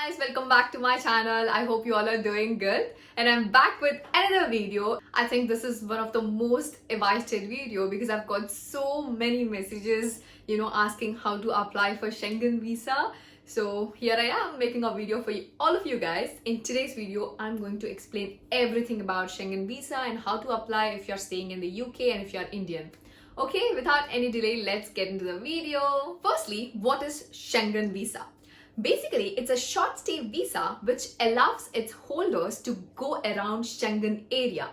guys, welcome back to my channel. I hope you all are doing good and I'm back with another video. I think this is one of the most awaited video because I've got so many messages asking how to apply for Schengen visa. So here I am making a video for all of you guys. In today's video I'm going to explain everything about Schengen visa and how to apply if you're staying in the UK and if you're Indian. Okay, without any delay, let's get into the video. Firstly, what is Schengen visa? Basically, it's a short stay visa which allows its holders to go around Schengen area.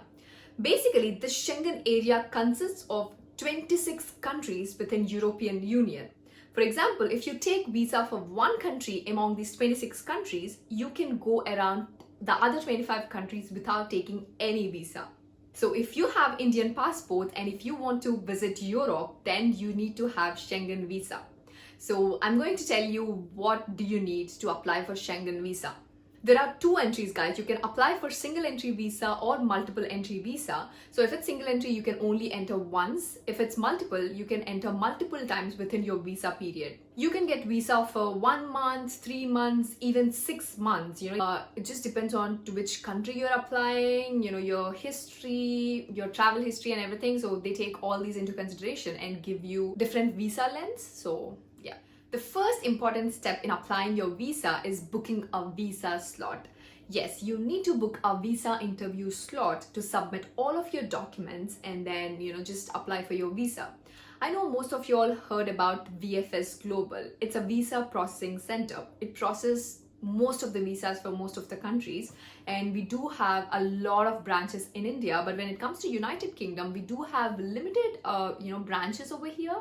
Basically, the Schengen area consists of 26 countries within European Union. For example, if you take visa for one country among these 26 countries, you can go around the other 25 countries without taking any visa. So if you have Indian passport and if you want to visit Europe, then you need to have Schengen visa. So I'm going to tell you what do you need to apply for Schengen visa. There are two entries, guys. You can apply for single entry visa or multiple entry visa. So if it's single entry, you can only enter once. If it's multiple, you can enter multiple times within your visa period. You can get visa for 1 month, 3 months, even 6 months. It just depends on to which country you're applying, your history, your travel history and everything. So they take all these into consideration and give you different visa lengths. So yeah. The first important step in applying your visa is booking a visa slot. Yes, you need to book a visa interview slot to submit all of your documents and then, just apply for your visa. I know most of you all heard about VFS Global. It's a visa processing center. It processes most of the visas for most of the countries, and we do have a lot of branches in India, but when it comes to United Kingdom, we do have limited branches over here.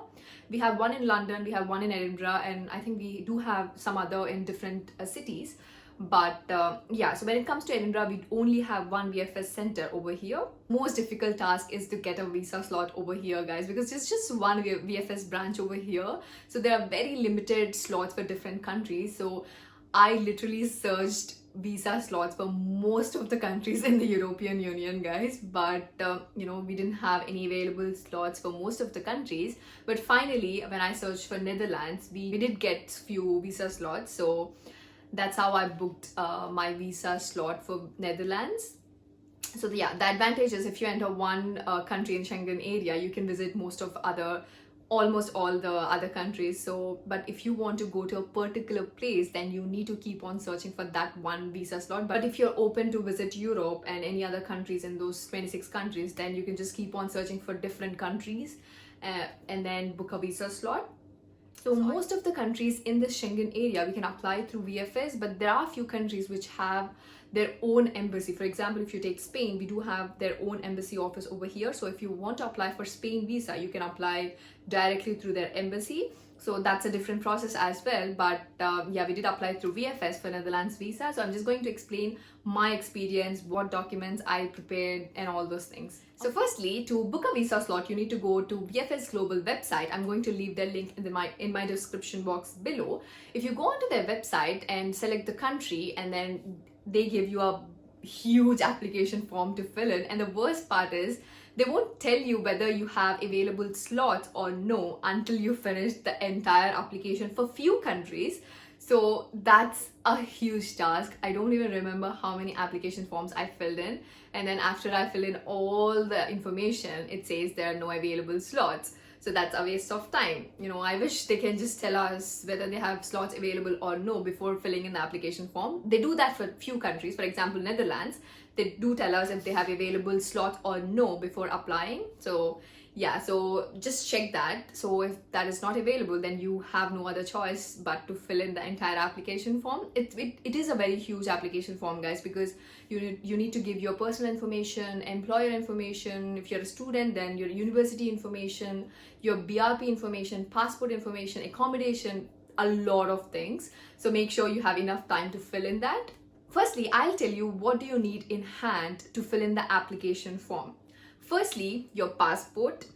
We have one in London, we have one in Edinburgh, and I think we do have some other in different cities. But yeah, so when it comes to Edinburgh, we only have one VFS center over here. Most difficult task is to get a visa slot over here, guys, because there's just one VFS branch over here. So there are very limited slots for different countries. So I literally searched visa slots for most of the countries in the European Union, guys, but we didn't have any available slots for most of the countries. But finally, when I searched for Netherlands, we did get few visa slots. So that's how I booked my visa slot for Netherlands. So yeah, the advantage is if you enter one country in Schengen area, you can visit almost all the other countries. So but if you want to go to a particular place, then you need to keep on searching for that one visa slot. But if you're open to visit Europe and any other countries in those 26 countries, then you can just keep on searching for different countries and then book a visa slot. So most of the countries in the Schengen area, we can apply through VFS, but there are a few countries which have their own embassy. For example, if you take Spain, we do have their own embassy office over here. So if you want to apply for Spain visa, you can apply directly through their embassy. So that's a different process as well. But yeah, we did apply through VFS for Netherlands visa. So I'm just going to explain my experience, what documents I prepared and all those things. So firstly, to book a visa slot, you need to go to VFS Global website. I'm going to leave their link in my description box below. If you go onto their website and select the country, and then they give you a huge application form to fill in. And the worst part is they won't tell you whether you have available slots or no until you finish the entire application for few countries. So that's a huge task. I don't even remember how many application forms I filled in. And then after I fill in all the information, it says there are no available slots. So that's a waste of time. I wish they can just tell us whether they have slots available or no before filling in the application form. They do that for a few countries. For example, Netherlands, they do tell us if they have available slot or no before applying. So yeah, so just check that. So if that is not available, then you have no other choice but to fill in the entire application form. It is a very huge application form, guys, because you need to give your personal information, employer information. If you're a student, then your university information, your BRP information, passport information, accommodation, a lot of things. So make sure you have enough time to fill in that. Firstly, I'll tell you what do you need in hand to fill in the application form. Firstly, your passport,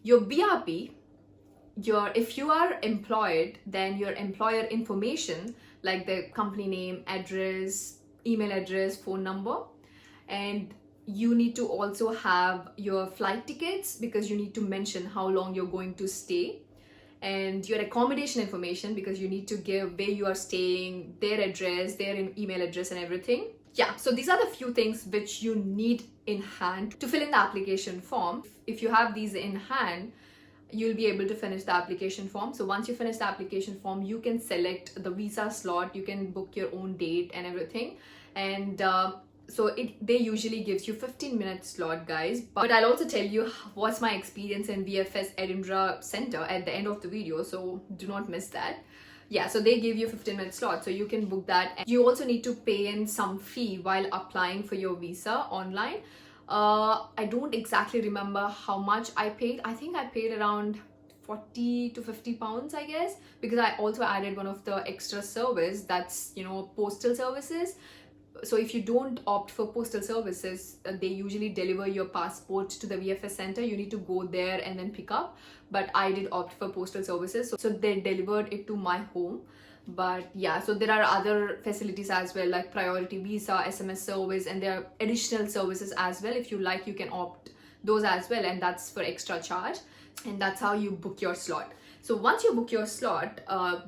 your BRP, if you are employed, then your employer information like the company name, address, email address, phone number, and you need to also have your flight tickets because you need to mention how long you're going to stay. and your accommodation information, because you need to give where you are staying, their address, their email address and everything. Yeah, so these are the few things which you need in hand to fill in the application form. If you have these in hand, you'll be able to finish the application form. So once you finish the application form, you can select the visa slot, you can book your own date and everything. And they usually gives you 15-minute slot, guys. But I'll also tell you what's my experience in VFS Edinburgh Center at the end of the video, so do not miss that. Yeah, so they give you 15-minute slot, so you can book that. And you also need to pay in some fee while applying for your visa online. I don't exactly remember how much I paid. I think I paid around 40 to 50 pounds, I guess, because I also added one of the extra service, that's, you know, postal services. So if you don't opt for postal services, they usually deliver your passport to the VFS center. You need to go there and then pick up, but I did opt for postal services, so they delivered it to my home. But yeah, so there are other facilities as well, like priority visa, SMS service, and there are additional services as well. If you like, you can opt those as well, and that's for extra charge. And that's how you book your slot. So once you book your slot,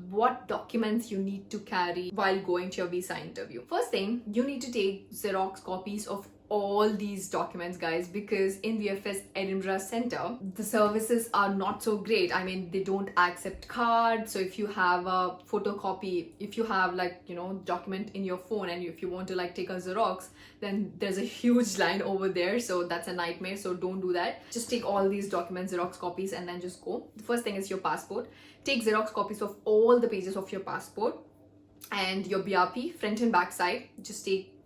what documents you need to carry while going to your visa interview? First thing, you need to take Xerox copies of all these documents, guys, because in VFS Edinburgh Center, the services are not so great. I mean, they don't accept cards. So if you have a photocopy, if you have, like, you know, document in your phone, and if you want to like take a Xerox, then there's a huge line over there, so that's a nightmare. So don't do that. Just take all these documents, Xerox copies, and then just go. The first thing is your passport. Take Xerox copies of all the pages of your passport, and your BRP, front and back side. Just take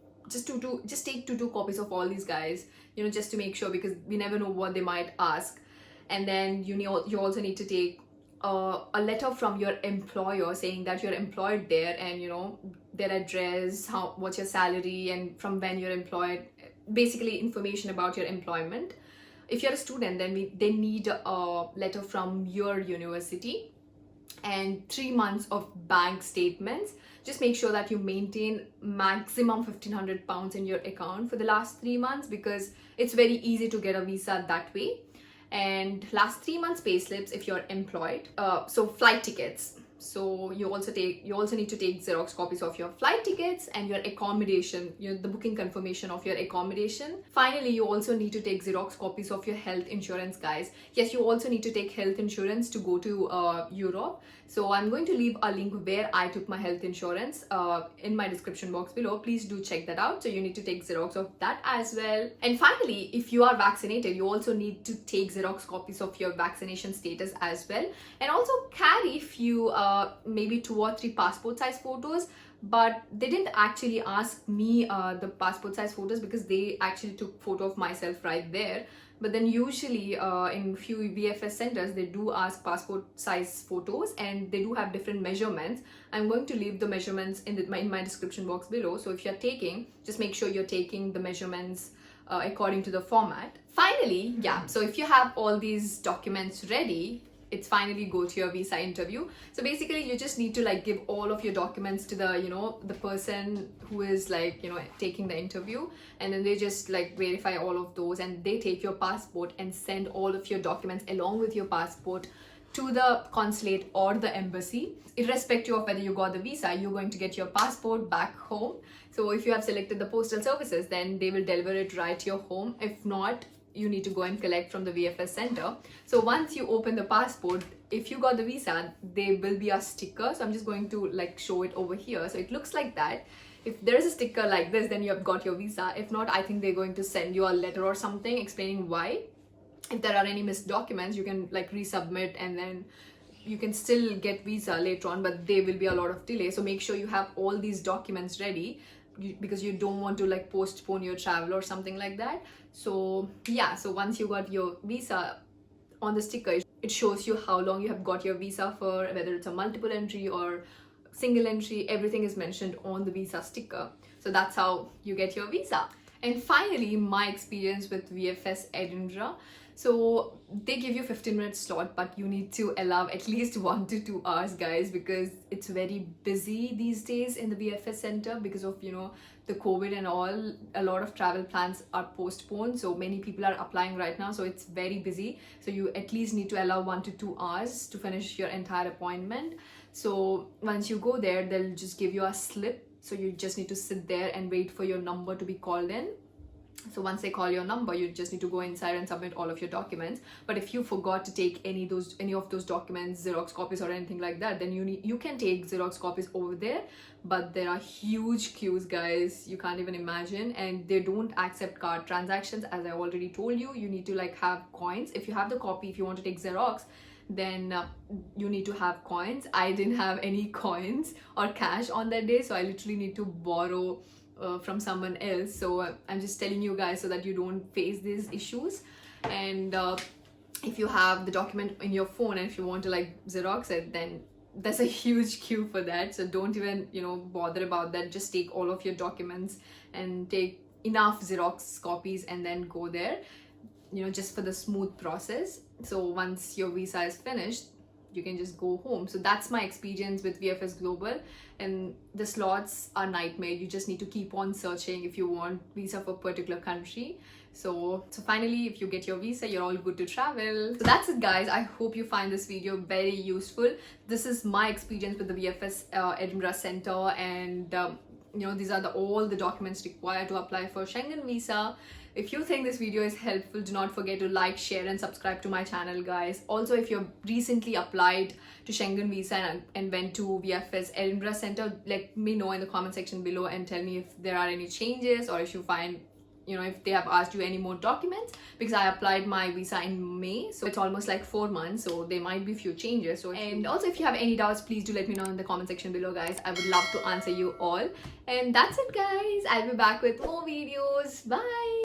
two copies of all these, guys, you know, just to make sure, because we never know what they might ask. And then you also need to take a letter from your employer saying that you're employed there, and, you know, their address, what's your salary, and from when you're employed, basically information about your employment. If you're a student, then they need a letter from your university, and 3 months of bank statements. Just make sure that you maintain maximum 1,500 pounds in your account for the last 3 months, because it's very easy to get a visa that way. And last 3 months pay slips if you're employed. So flight tickets. So you also need to take Xerox copies of your flight tickets and your accommodation, the booking confirmation of your accommodation. Finally, you also need to take Xerox copies of your health insurance, guys. Yes, you also need to take health insurance to go to Europe. So I'm going to leave a link where I took my health insurance in my description box below. Please do check that out. So you need to take Xerox of that as well. And finally, if you are vaccinated, you also need to take Xerox copies of your vaccination status as well. And also carry few maybe 2 or 3 passport size photos. But they didn't actually ask me the passport size photos, because they actually took photo of myself right there. But then usually in few VFS centers, they do ask passport size photos, and they do have different measurements. I'm going to leave the measurements in my description box below. So if you're taking, just make sure you're taking the measurements according to the format. Finally, yeah, so if you have all these documents ready, it's finally go to your visa interview. So basically, you just need to like give all of your documents to the, the person who is like, taking the interview, and then they just like verify all of those, and they take your passport and send all of your documents along with your passport to the consulate or the embassy. Irrespective of whether you got the visa, you're going to get your passport back home. So if you have selected the postal services, then they will deliver it right to your home. If not, you need to go and collect from the VFS center. So once you open the passport, if you got the visa, there will be a sticker. So I'm just going to like show it over here. So it looks like that. If there's a sticker like this, then you have got your visa. If not, I think they're going to send you a letter or something explaining why. If there are any missed documents, you can like resubmit, and then you can still get visa later on, but there will be a lot of delay. So make sure you have all these documents ready, because you don't want to like postpone your travel or something like that. So yeah, so once you got your visa, on the sticker it shows you how long you have got your visa for, whether it's a multiple entry or single entry. Everything is mentioned on the visa sticker. So that's how you get your visa. And finally, my experience with VFS Edinburgh. So they give you 15-minute slot, but you need to allow at least 1 to 2 hours, guys, because it's very busy these days in the VFS center because of, you know, the COVID and all. A lot of travel plans are postponed, so many people are applying right now, so it's very busy. So you at least need to allow 1 to 2 hours to finish your entire appointment. So once you go there, they'll just give you a slip, so you just need to sit there and wait for your number to be called in. So once they call your number, you just need to go inside and submit all of your documents. But if you forgot to take any of those documents, Xerox copies or anything like that, then you can take Xerox copies over there. But there are huge queues, guys, you can't even imagine, and they don't accept card transactions. As I already told you, you need to like have coins. If you have the copy, if you want to take Xerox, then you need to have coins. I didn't have any coins or cash on that day, so I literally need to borrow from someone else. So I'm just telling you guys so that you don't face these issues. And if you have the document in your phone and if you want to like Xerox it, then there's a huge queue for that. So don't even, you know, bother about that. Just take all of your documents and take enough Xerox copies and then go there, you know, just for the smooth process. So once your visa is finished, you can just go home. So that's my experience with VFS Global, and the slots are nightmare. You just need to keep on searching if you want visa for a particular country. So finally, if you get your visa, you're all good to travel. So that's it, guys. I hope you find this video very useful. This is my experience with the VFS Edinburgh Center, and you know, these are all the documents required to apply for Schengen visa. If you think this video is helpful, do not forget to like, share and subscribe to my channel, guys. Also, if you've recently applied to Schengen visa and went to VFS Edinburgh Center, let me know in the comment section below and tell me if there are any changes, or if you find, you know, if they have asked you any more documents, because I applied my visa in May, so it's almost like 4 months, so there might be a few changes. So, and also if you have any doubts, please do let me know in the comment section below, guys. I would love to answer you all. And that's it, guys. I'll be back with more videos. Bye.